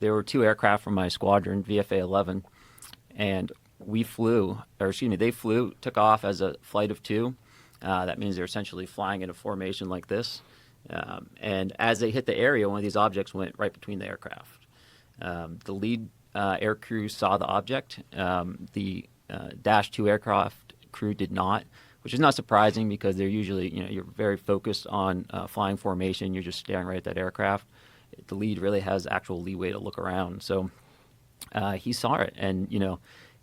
There were two aircraft from my squadron, VFA 11, and we flew, or excuse me, they flew, took off as a flight of two. That means they're essentially flying in a formation like this. And as they hit the area, one of these objects went right between the aircraft. The lead air crew saw the object. The Dash 2 aircraft crew did not, which is not surprising because they're usually, you're very focused on flying formation. You're just staring right at that aircraft. The lead really has actual leeway to look around. So he saw it, and,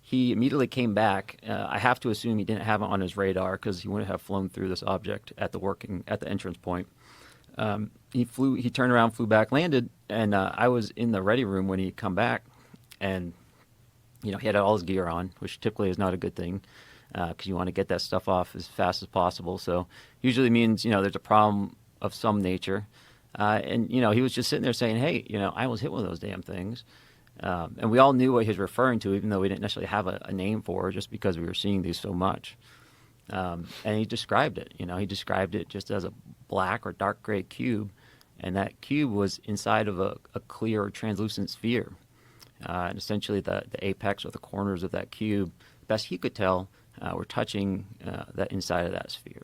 he immediately came back. I have to assume he didn't have it on his radar because he wouldn't have flown through this object at the entrance point. He turned around, flew back, landed, and I was in the ready room when he come back, and he had all his gear on, which typically is not a good thing because you want to get that stuff off as fast as possible. So usually means there's a problem of some nature, and he was just sitting there saying, "Hey, I was hit with those damn things." And we all knew what he was referring to, even though we didn't necessarily have a name for it, just because we were seeing these so much. And he described it. He described it just as a black or dark gray cube, and that cube was inside of a clear or translucent sphere. And essentially, the apex or the corners of that cube, best he could tell, were touching that inside of that sphere.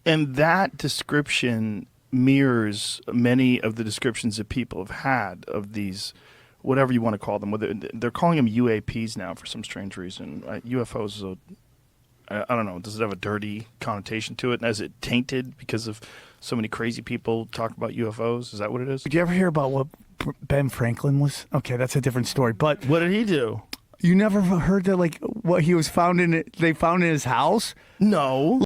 And that description mirrors many of the descriptions that people have had of these, whatever you want to call them. Whether they're calling them UAPs now for some strange reason. UFOs is I don't know, does it have a dirty connotation to it? And is it tainted because of so many crazy people talk about UFOs? Is that what it is? Did you ever hear about what Ben Franklin was? Okay, that's a different story. But what did he do? You never heard that, like, what he was found in? They found in his house? No.